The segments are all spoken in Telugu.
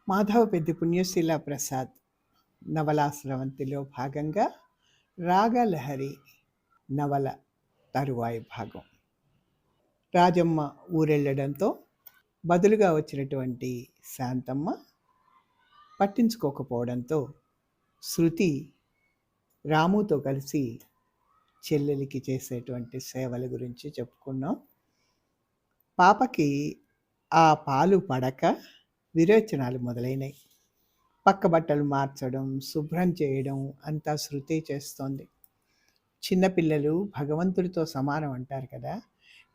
మాధవపెద్ది పుణ్యశీల ప్రసాద్ నవలా స్రవంతిలో భాగంగా రాగలహరి నవల తరువాయి భాగం. రాజమ్మ ఊరెళ్ళడంతో బదులుగా వచ్చినటువంటి శాంతమ్మ పట్టించుకోకపోవడంతో శృతి రాముతో కలిసి చెల్లెలికి చేసేటువంటి సేవల గురించి చెప్పుకున్నాం. పాపకి ఆ పాలు పడక విరేచనాలు మొదలైనాయి. పక్క బట్టలు మార్చడం, శుభ్రం చేయడం అంతా శృతి చేస్తోంది. చిన్నపిల్లలు భగవంతుడితో సమానం అంటారు కదా.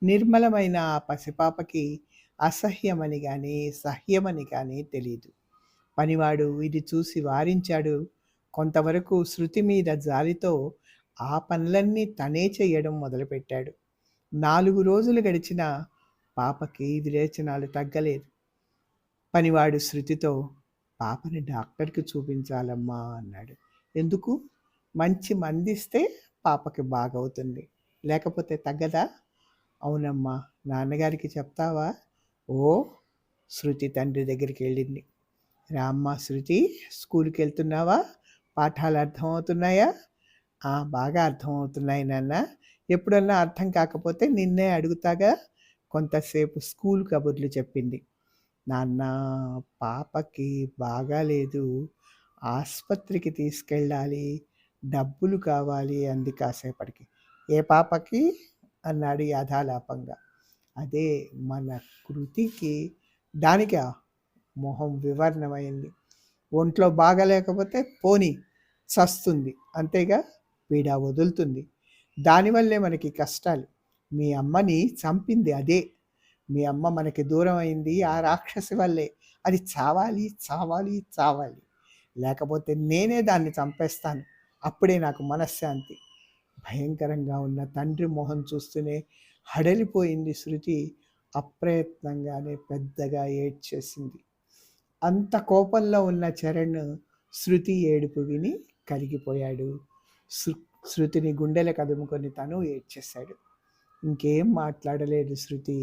నిర్మలమైన ఆ పసిపాపకి అసహ్యమని కానీ సహ్యమని కానీ తెలీదు. పనివాడు ఇది చూసి వారించాడు. కొంతవరకు శృతి మీద జాలితో ఆ పనులన్నీ తనే చేయడం మొదలుపెట్టాడు. 4 రోజులు గడిచినా పాపకి విరేచనాలు తగ్గలేదు. పనివాడు శృతితో, పాపని డాక్టర్కి చూపించాలమ్మా అన్నాడు. ఎందుకు? మంచి మందిస్తే పాపకి బాగవుతుంది, లేకపోతే తగ్గదా? అవునమ్మా, నాన్నగారికి చెప్తావా? ఓ, శృతి తండ్రి దగ్గరికి వెళ్ళింది. రామ్మా శృతి, స్కూల్కి వెళ్తున్నావా? పాఠాలు అర్థమవుతున్నాయా? బాగా అర్థమవుతున్నాయి నాన్న. ఎప్పుడన్నా అర్థం కాకపోతే నిన్నే అడుగుతాగా. కొంతసేపు స్కూల్ కబుర్లు చెప్పింది. నాన్న, పాపకి బాగాలేదు, ఆసుపత్రికి తీసుకెళ్ళాలి, డబ్బులు కావాలి అంది కాసేపటికి. ఏ పాపకి అన్నాడు యాథాలాపంగా. అదే మన కృతికి. దానికా? మొహం వివర్ణమైంది. ఒంట్లో బాగలేకపోతే పోనీ చస్తుంది, అంతేగా, పీడ వదులుతుంది. దానివల్లే మనకి కష్టాలు. మీ అమ్మని చంపింది అదే. మీ అమ్మ మనకి దూరం అయింది ఆ రాక్షసి వల్లే. అది చావాలి చావాలి చావాలి, లేకపోతే నేనే దాన్ని చంపేస్తాను, అప్పుడే నాకు మనశ్శాంతి. భయంకరంగా ఉన్న తండ్రి మొహం చూస్తూనే హడలిపోయింది శృతి. అప్రయత్నంగానే పెద్దగా ఏడ్చేసింది. అంత కోపంలో ఉన్న చరణ్ శృతి ఏడుపు విని కరిగిపోయాడు. శృతిని గుండెల కదుముకొని తను ఏడ్చేశాడు. ఇంకేం మాట్లాడలేదు శృతి.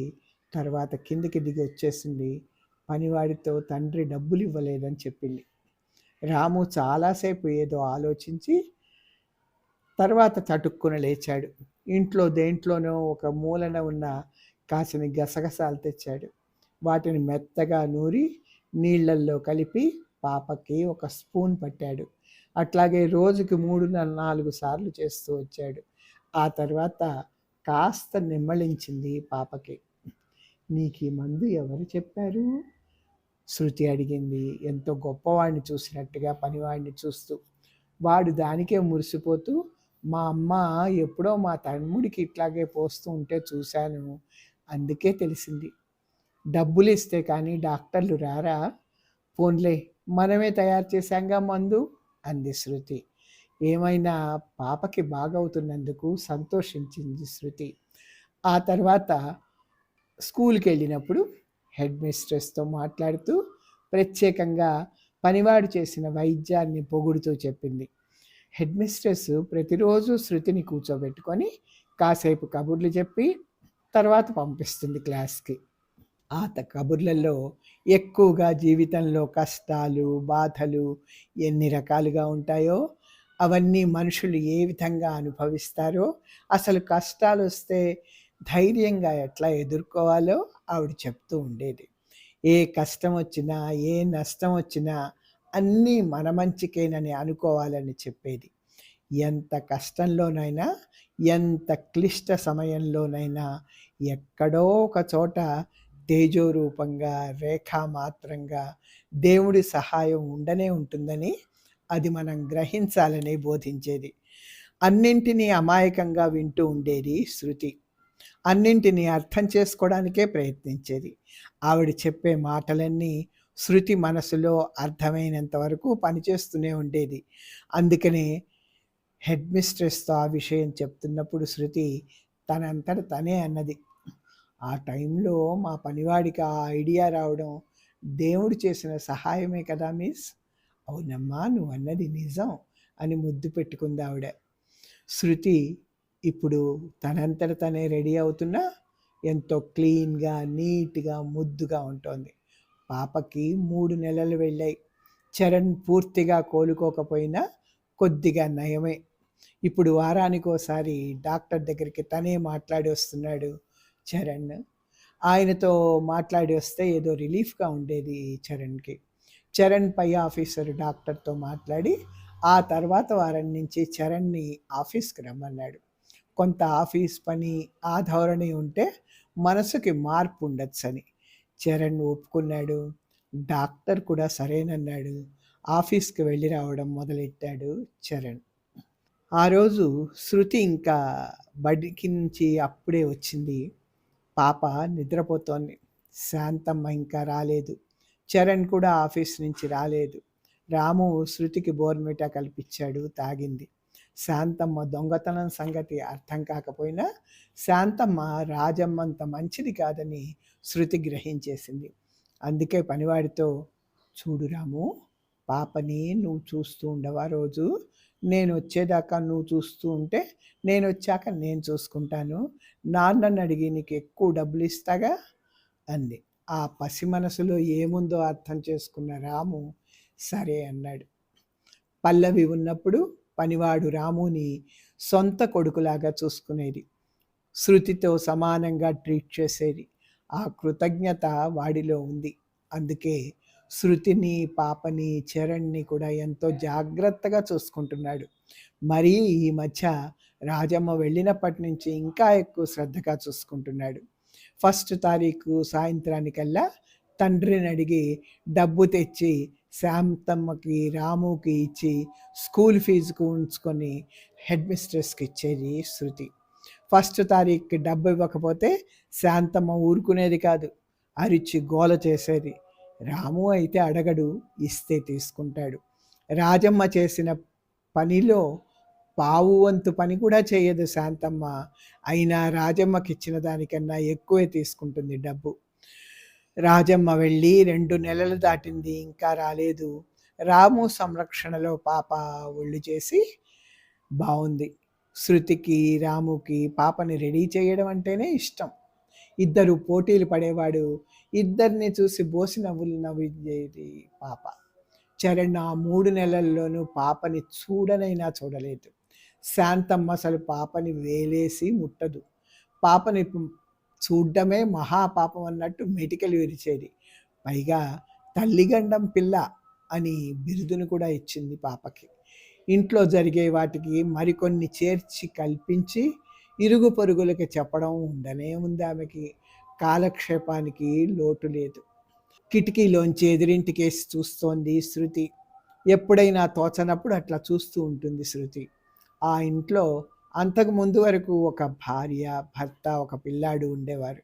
తర్వాత కిందికి దిగి వచ్చేసింది. పనివాడితో తండ్రి డబ్బులు ఇవ్వలేదని చెప్పింది. రాము చాలాసేపు ఏదో ఆలోచించి తర్వాత చటుక్కున లేచాడు. ఇంట్లో దేంట్లోనో ఒక మూలన ఉన్న కాసిని గసగసాలు తెచ్చాడు. వాటిని మెత్తగా నూరి నీళ్లల్లో కలిపి పాపకి ఒక స్పూన్ పట్టాడు. అట్లాగే రోజుకి 3-4 సార్లు చేస్తూ వచ్చాడు. ఆ తర్వాత కాస్త నిమ్మళించింది పాపకి. నీకు ఈ మందు ఎవరు చెప్పారు? శృతి అడిగింది, ఎంతో గొప్పవాడిని చూసినట్టుగా పనివాడిని చూస్తూ. వాడు దానికే మురిసిపోతూ, మా అమ్మ ఎప్పుడో మా తమ్ముడికి ఇట్లాగే పోస్తూ ఉంటే చూశాను, అందుకే తెలిసింది. డబ్బులు ఇస్తే కానీ డాక్టర్లు రారా? పోన్లే, మనమే తయారు చేశాంగా మందు అంది శృతి. ఏమైనా పాపకి బాగవుతున్నందుకు సంతోషించింది శృతి. ఆ తర్వాత స్కూల్కి వెళ్ళినప్పుడు హెడ్ మిస్ట్రెస్తో మాట్లాడుతూ ప్రత్యేకంగా పనివాడు చేసిన వైద్యాన్ని పొగుడుతూ చెప్పింది. హెడ్ మిస్ట్రెస్ ప్రతిరోజు శృతిని కూర్చోబెట్టుకొని కాసేపు కబుర్లు చెప్పి తర్వాత పంపిస్తుంది క్లాస్కి. ఆ కబుర్లలో ఎక్కువగా జీవితంలో కష్టాలు, బాధలు ఎన్ని రకాలుగా ఉంటాయో, అవన్నీ మనుషులు ఏ విధంగా అనుభవిస్తారో, అసలు కష్టాలు వస్తే ధైర్యంగా ఎట్లా ఎదుర్కోవాలో ఆవిడ చెప్తూ ఉండేది. ఏ కష్టం వచ్చినా, ఏ నష్టం వచ్చినా అన్నీ మన మంచికేనని అనుకోవాలని చెప్పేది. ఎంత కష్టంలోనైనా, ఎంత క్లిష్ట సమయంలోనైనా ఎక్కడో ఒక చోట తేజోరూపంగా, రేఖామాత్రంగా దేవుడి సహాయం ఉండనే ఉంటుందని, అది మనం గ్రహించాలని బోధించేది. అన్నింటినీ అమాయకంగా వింటూ ఉండేది శృతి. అన్నింటినీ అర్థం చేసుకోవడానికే ప్రయత్నించేది. ఆవిడ చెప్పే మాటలన్నీ శృతి మనసులో అర్థమైనంత వరకు పనిచేస్తూనే ఉండేది. అందుకనే హెడ్ మిస్ట్రెస్తో ఆ విషయం చెప్తున్నప్పుడు శృతి తనంతట తనే అన్నది, ఆ టైంలో మా పనివాడికి ఆ ఐడియా రావడం దేవుడు చేసిన సహాయమే కదా మిస్. అవునమ్మా, నువ్వు అన్నది నిజం అని ముద్దు పెట్టుకుంది ఆవిడ. శృతి ఇప్పుడు తనంతట తనే రెడీ అవుతున్నా ఎంతో క్లీన్గా, నీట్గా, ముద్దుగా ఉంటుంది. పాపకి 3 నెలలు వెళ్ళాయి. చరణ్ పూర్తిగా కోలుకోకపోయినా కొద్దిగా నయమే. ఇప్పుడు వారానికోసారి డాక్టర్ దగ్గరికి తనే మాట్లాడి వస్తున్నాడు చరణ్. ఆయనతో మాట్లాడి వస్తే ఏదో రిలీఫ్గా ఉండేది చరణ్కి. చరణ్ పై ఆఫీసర్ డాక్టర్తో మాట్లాడి ఆ తర్వాత వారం నుంచి చరణ్ని ఆఫీస్కి రమ్మన్నాడు. కొంత ఆఫీస్ పని ఆ ధోరణి ఉంటే మనసుకి మార్పు ఉండొచ్చని. చరణ్ ఒప్పుకున్నాడు. డాక్టర్ కూడా సరేనన్నాడు. ఆఫీస్కి వెళ్ళి రావడం మొదలెట్టాడు చరణ్. ఆ రోజు శృతి ఇంకా బడికి నుంచి అప్పుడే వచ్చింది. పాప నిద్రపోతోంది. శాంతమ్మ ఇంకా రాలేదు. చరణ్ కూడా ఆఫీస్ నుంచి రాలేదు. రాము శృతికి బోర్మిటా కల్పించాడు, తాగింది. శాంతమ్మ దొంగతనం సంగతి అర్థం కాకపోయినా శాంతమ్మ రాజమ్మంత మంచిది కాదని శృతి గ్రహించేసింది. అందుకే పనివాడితో, చూడు రాము, పాపని నువ్వు చూస్తూ ఉండవా రోజు? నేను వచ్చేదాకా నువ్వు చూస్తూ ఉంటే నేను వచ్చాక నేను చూసుకుంటాను. నాన్నని అడిగి నీకు ఎక్కువ డబ్బులు ఇస్తాగా అంది. ఆ పసి మనసులో ఏముందో అర్థం చేసుకున్న రాము సరే అన్నాడు. పల్లవి ఉన్నప్పుడు పనివాడు రాముని సొంత కొడుకులాగా చూసుకునేది. శృతితో సమానంగా ట్రీట్ చేసేది. ఆ కృతజ్ఞత వాడిలో ఉంది. అందుకే శృతిని, పాపని, చరణ్ని కూడా ఎంతో జాగ్రత్తగా చూసుకుంటున్నాడు. మరీ ఈ మధ్య రాజమ్మ వెళ్ళినప్పటి నుంచి ఇంకా ఎక్కువ శ్రద్ధగా చూసుకుంటున్నాడు. 1 తారీఖు సాయంత్రానికల్లా తండ్రిని అడిగి డబ్బు తెచ్చి శాంతమ్మకి, రాముకి ఇచ్చి స్కూల్ ఫీజుకు ఉంచుకొని హెడ్ మిస్ట్రెస్కి ఇచ్చేది శృతి. 1 తారీఖుకి డబ్బు ఇవ్వకపోతే శాంతమ్మ ఊరుకునేది కాదు. అరిచి గోల చేసేది. రాము అయితే అడగడు, ఇస్తే తీసుకుంటాడు. రాజమ్మ చేసిన పనిలో పావు వంతు పని కూడా చేయదు శాంతమ్మ. అయినా రాజమ్మకి ఇచ్చిన దానికన్నా ఎక్కువే తీసుకుంటుంది డబ్బు. రాజమ్మ వెళ్ళి 2 నెలలు దాటింది, ఇంకా రాలేదు. రాము సంరక్షణలో పాప ఒళ్ళు చేసి బాగుంది. శృతికి, రాముకి పాపని రెడీ చేయడం అంటేనే ఇష్టం. ఇద్దరు పోటీలు పడేవాడు. ఇద్దరిని చూసి బోసి నవ్వులు నవ్వేది పాప. చరణ్ ఆ 3 నెలల్లోనూ పాపని చూడనైనా చూడలేదు. శాంతమ్మ అసలు పాపని వేలేసి ముట్టదు. పాపని చూడ్డమే మహాపాపం అన్నట్టు మెటికలు విరిచేది. పైగా తల్లిగండం పిల్ల అని బిరుదును కూడా ఇచ్చింది పాపకి. ఇంట్లో జరిగే వాటికి మరికొన్ని చేర్చి కల్పించి ఇరుగు పొరుగులకి చెప్పడం ఉండనే ఉంది ఆమెకి. కాలక్షేపానికి లోటు లేదు. కిటికీలోంచి ఎదురింటికేసి చూస్తోంది శృతి. ఎప్పుడైనా తోచనప్పుడు అట్లా చూస్తూ ఉంటుంది శృతి. ఆ ఇంట్లో అంతకు ముందు వరకు ఒక భార్య, భర్త, ఒక పిల్లాడు ఉండేవారు.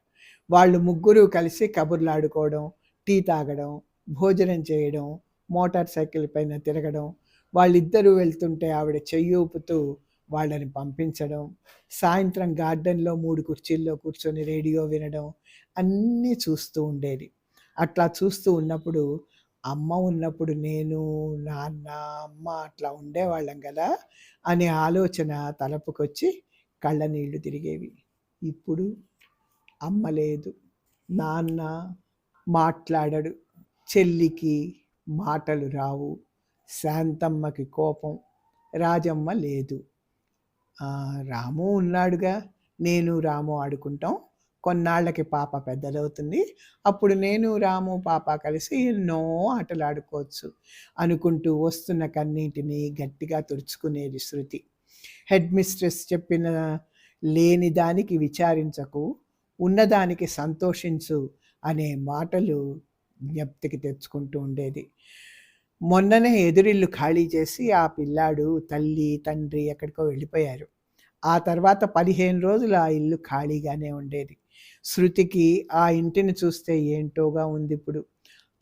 వాళ్ళు ముగ్గురు కలిసి కబుర్లాడుకోవడం, టీ తాగడం, భోజనం చేయడం, మోటార్ సైకిల్ పైన తిరగడం, వాళ్ళిద్దరూ వెళ్తుంటే ఆవిడ చెయ్యి ఊపుతూ వాళ్ళని పంపించడం, సాయంత్రం గార్డెన్లో 3 కుర్చీల్లో కూర్చొని రేడియో వినడం అన్నీ చూస్తూ ఉండేది. అట్లా చూస్తూ ఉన్నప్పుడు అమ్మ ఉన్నప్పుడు నేను, నాన్న, అమ్మ అట్లా ఉండేవాళ్ళం కదా అనే ఆలోచన తలపుకొచ్చి కళ్ళ నీళ్లు తిరిగేవి. ఇప్పుడు అమ్మ లేదు, నాన్న మాట్లాడడు, చెల్లికి మాటలు రావు, శాంతమ్మకి కోపం, రాజమ్మ లేదు. రాము ఉన్నాడుగా, నేను రాము ఆడుకుంటాం. కొన్నాళ్ళకి పాప పెద్దదవుతుంది. అప్పుడు నేను, రాము, పాప కలిసి ఎన్నో ఆటలు ఆడుకోవచ్చు అనుకుంటూ వస్తున్న కన్నీటిని గట్టిగా తుడుచుకునేది శృతి. హెడ్ మిస్ట్రెస్ చెప్పిన లేని దానికి విచారించకు, ఉన్నదానికి సంతోషించు అనే మాటలు జ్ఞప్తికి తెచ్చుకుంటూ ఉండేది. మొన్ననే ఎదురిల్లు ఖాళీ చేసి ఆ పిల్లాడు, తల్లి, తండ్రి ఎక్కడికో వెళ్ళిపోయారు. ఆ తర్వాత 15 రోజులు ఆ ఇల్లు ఖాళీగానే ఉండేది. శృతికి ఆ ఇంటిని చూస్తే ఏంటోగా ఉంది ఇప్పుడు.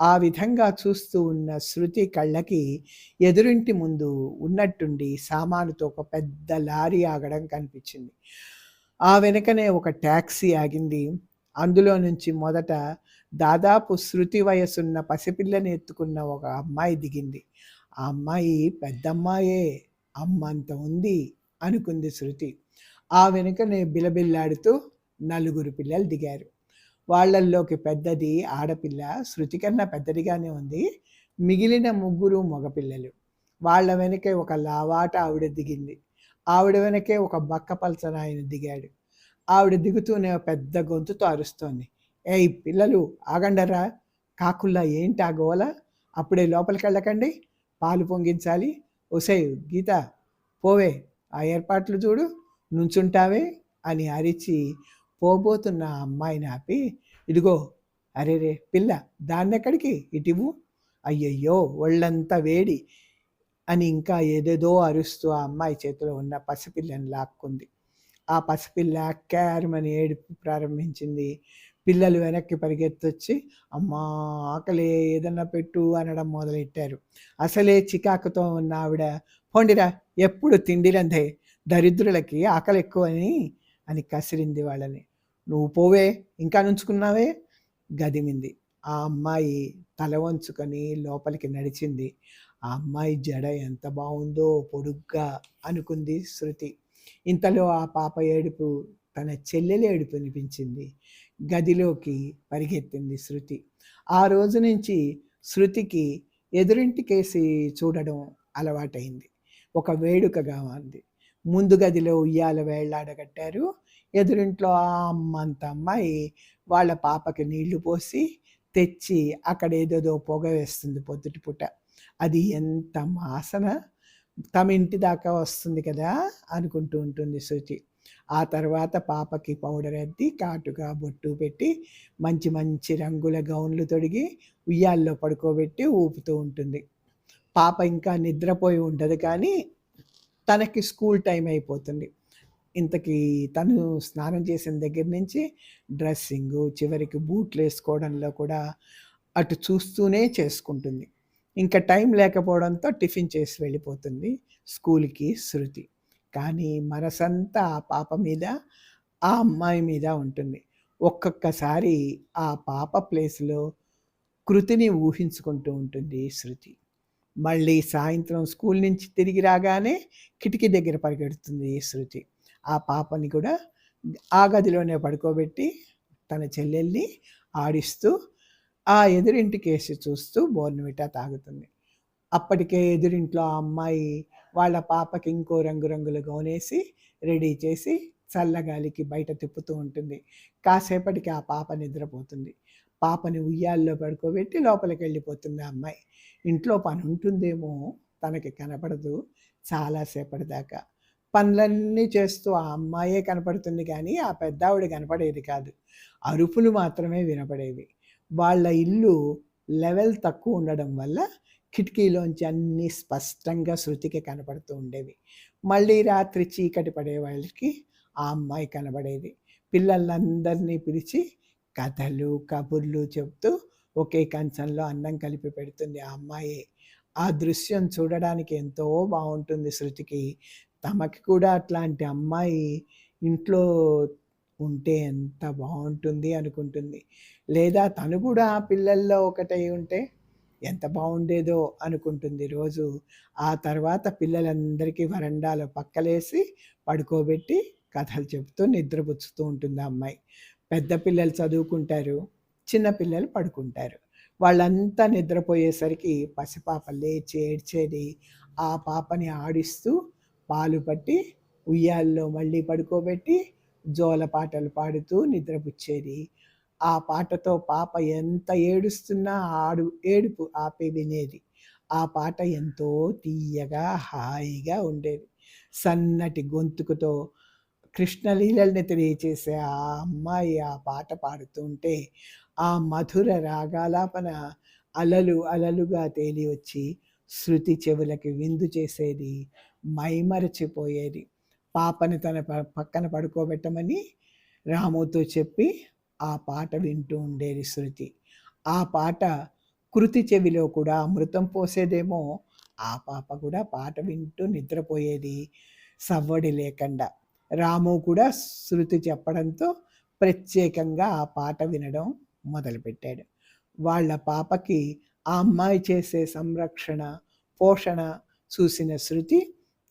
ఆ విధంగా చూస్తూ ఉన్న శృతి కళ్ళకి ఎదురింటి ముందు ఉన్నట్టుండి సామానుతో ఒక పెద్ద లారీ ఆగడం కనిపించింది. ఆ వెనుకనే ఒక ట్యాక్సీ ఆగింది. అందులో నుంచి మొదట దాదాపు శృతి వయసున్న పసిపిల్లని ఎత్తుకున్న ఒక అమ్మాయి దిగింది. ఆ అమ్మాయి పెద్దమ్మాయే, అమ్మంత ఉంది అనుకుంది శృతి. ఆ వెనుకనే బిలబిల్లాడుతూ 4 పిల్లలు దిగారు. వాళ్ళల్లోకి పెద్దది ఆడపిల్ల, శృతి కన్నా పెద్దదిగానే ఉంది. మిగిలిన ముగ్గురు మగపిల్లలు. వాళ్ళ వెనకే ఒక లావాట ఆవిడ దిగింది. ఆవిడ వెనకే ఒక బక్కపలచన ఆయన దిగాడు. ఆవిడ దిగుతూనే పెద్ద గొంతుతో అరుస్తోంది. ఏయ్ పిల్లలు ఆగండరా, కాకుల్లా ఏంటి ఆ గోల, అప్పుడే లోపలికి వెళ్ళకండి, పాలు పొంగించాలి. ఒసేయ్ గీత, పోవే, ఆ ఏర్పాట్లు చూడు, నుంచుంటావే అని అరిచి పోబోతున్న ఆ అమ్మాయిని ఆపి, ఇదిగో, అరే రే పిల్ల, దాన్నెక్కడికి, ఇటివు, అయ్యయ్యో ఒళ్ళంతా వేడి అని ఇంకా ఏదేదో అరుస్తూ ఆ అమ్మాయి చేతిలో ఉన్న పసిపిల్లని లాక్కుంది. ఆ పసిపిల్ల క్యారమని ఏడుపు ప్రారంభించింది. పిల్లలు వెనక్కి పరిగెత్తొచ్చి, అమ్మా ఆకలే, ఏదన్నా పెట్టు అనడం మొదలెట్టారు. అసలే చికాకుతో ఉన్న ఆవిడ, పోండిరా, ఎప్పుడు తిండిరందే, దరిద్రులకి ఆకలి ఎక్కువని అని కసిరింది వాళ్ళని. నువ్వు పోవే, ఇంకా నుంచుకున్నావే, గదిమింది. ఆ అమ్మాయి తల వంచుకొని లోపలికి నడిచింది. ఆ అమ్మాయి జడ ఎంత బాగుందో పొడుగ్గా అనుకుంది శృతి. ఇంతలో ఆ పాప ఏడుపు తన చెల్లెలి ఏడుపు వినిపించింది. గదిలోకి పరిగెత్తింది శృతి. ఆ రోజు నుంచి శృతికి ఎదురింటికేసి చూడడం అలవాటైంది. ఒక వేడుకగా ఉంది. ముందు గదిలో ఉయ్యాల వేళ్లాడగట్టారు. ఎదురింట్లో ఆ అమ్మంత అమ్మాయి వాళ్ళ పాపకి నీళ్లు పోసి తెచ్చి అక్కడ ఏదేదో పొగ వేస్తుంది పొద్దుటి పూట. అది ఎంత వాసన, తమ ఇంటి దాకా వస్తుంది కదా అనుకుంటూ ఉంటుంది శృతి. ఆ తర్వాత పాపకి పౌడర్ అద్ది కాటుగా బొట్టు పెట్టి మంచి మంచి రంగుల గౌన్లు తొడిగి ఉయ్యాల్లో పడుకోబెట్టి ఊపుతూ ఉంటుంది. పాప ఇంకా నిద్రపోయి ఉంటుంది, కానీ తనకి స్కూల్ టైం అయిపోతుంది. ఇంతకీ తను స్నానం చేసిన దగ్గర నుంచి డ్రెస్సింగు, చివరికి బూట్లు వేసుకోవడంలో కూడా అటు చూస్తూనే చేసుకుంటుంది. ఇంకా టైం లేకపోవడంతో టిఫిన్ చేసి వెళ్ళిపోతుంది స్కూల్కి శృతి. కానీ మనసంతా ఆ పాప మీద, ఆ అమ్మాయి మీద ఉంటుంది. ఒక్కొక్కసారి ఆ పాప ప్లేస్లో కృతిని ఊహించుకుంటూ ఉంటుంది శృతి. మళ్ళీ సాయంత్రం స్కూల్ నుంచి తిరిగి రాగానే కిటికీ దగ్గర పరిగెడుతుంది శృతి. ఆ పాపని కూడా ఆ గదిలోనే పడుకోబెట్టి తన చెల్లెల్ని ఆడిస్తూ ఆ ఎదురింటికేసి చూస్తూ బోర్న్విటా తాగుతుంది. అప్పటికే ఎదురింట్లో ఆ అమ్మాయి వాళ్ళ పాపకి ఇంకో రంగురంగుల గౌనేసి రెడీ చేసి చల్లగాలికి బయట తిప్పుతూ ఉంటుంది. కాసేపటికి ఆ పాప నిద్రపోతుంది. పాపని ఉయ్యాల్లో పడుకోబెట్టి లోపలికి వెళ్ళిపోతుంది ఆ అమ్మాయి. ఇంట్లో పని ఉంటుందేమో, తనకి కనపడదు చాలాసేపటి దాకా. పనులన్నీ చేస్తూ ఆ అమ్మాయే కనపడుతుంది, కానీ ఆ పెద్దావిడ కనపడేది కాదు. అరుపులు మాత్రమే వినపడేవి. వాళ్ళ ఇల్లు లెవెల్ తక్కువ ఉండడం వల్ల కిటికీలోంచి అన్నీ స్పష్టంగా శృతికి కనపడుతూ ఉండేవి. మళ్ళీ రాత్రి చీకటి పడే వాళ్ళకి ఆ అమ్మాయి కనబడేది. పిల్లలందరినీ పిలిచి కథలు కబుర్లు చెప్తూ ఒకే కంచంలో అన్నం కలిపి పెడుతుంది ఆ అమ్మాయి. ఆ దృశ్యం చూడడానికి ఎంతో బాగుంటుంది శృతికి. తమకి కూడా అట్లాంటి అమ్మాయి ఇంట్లో ఉంటే ఎంత బాగుంటుంది అనుకుంటుంది. లేదా తను కూడా ఆ పిల్లల్లో ఒకటై ఉంటే ఎంత బాగుండేదో అనుకుంటుంది రోజు. ఆ తర్వాత పిల్లలందరికీ వరండాలో పక్కలేసి పడుకోబెట్టి కథలు చెప్తూ నిద్రపుచ్చుతూ ఉంటుంది ఆ అమ్మాయి. పెద్ద పిల్లలు చదువుకుంటారు, చిన్న పిల్లలు పడుకుంటారు. వాళ్ళంతా నిద్రపోయేసరికి పసిపాప లేచి ఏడ్చేది. ఆ పాపని ఆడిస్తూ పాలు పట్టి ఉయ్యాల్లో మళ్ళీ పడుకోబెట్టి జోల పాటలు పాడుతూ నిద్రపుచ్చేది. ఆ పాటతో పాప ఎంత ఏడుస్తున్నా ఏడుపు ఆపి వినేది. ఆ పాట ఎంతో తీయగా హాయిగా ఉండేది. సన్నటి గొంతుకుతో కృష్ణలీలల్ని తెలియచేసే ఆ అమ్మాయి ఆ పాట పాడుతుంటే ఆ మధుర రాగాలాపన అలలు అలలుగా తేలి వచ్చి శృతి చెవులకి విందు చేసేది, మైమరచిపోయేది. పాపని తన పక్కన పడుకోబెట్టమని రాముతో చెప్పి ఆ పాట వింటూ ఉండేది శృతి. ఆ పాట కృతి చెవిలో కూడా అమృతం పోసేదేమో. ఆ పాప కూడా పాట వింటూ నిద్రపోయేది సవ్వడి లేకుండా. రాము కూడా శృతి చెప్పడంతో ప్రత్యేకంగా ఆ పాట వినడం మొదలుపెట్టాడు. వాళ్ళ పాపకి ఆ అమ్మాయి చేసే సంరక్షణ, పోషణ చూసిన శృతి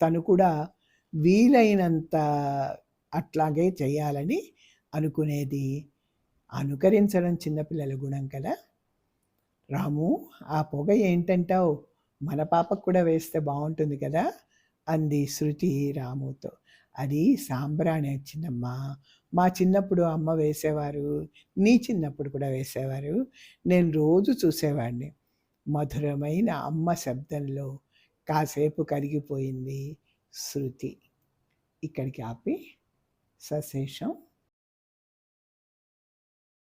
తను కూడా వీలైనంత అట్లాగే చేయాలని అనుకునేది. అనుకరించడం చిన్నపిల్లల గుణం కదా! రాము, ఆ పొగ ఏంటంటావు? మన పాపకు కూడా వేస్తే బావుంటుంది కదా! అంది శృతి రాముతో. అది సాంబ్రాణి చిన్నమ్మా. మా చిన్నప్పుడు అమ్మ వేసేవారు. నీ చిన్నప్పుడు కూడా వేసేవారు. నేను రోజు చూసేవాడిని. మధురమైన అమ్మ శబ్దంలో కాసేపు కరిగిపోయింది శృతి. ఇక్కడికి ఆపి సశేషం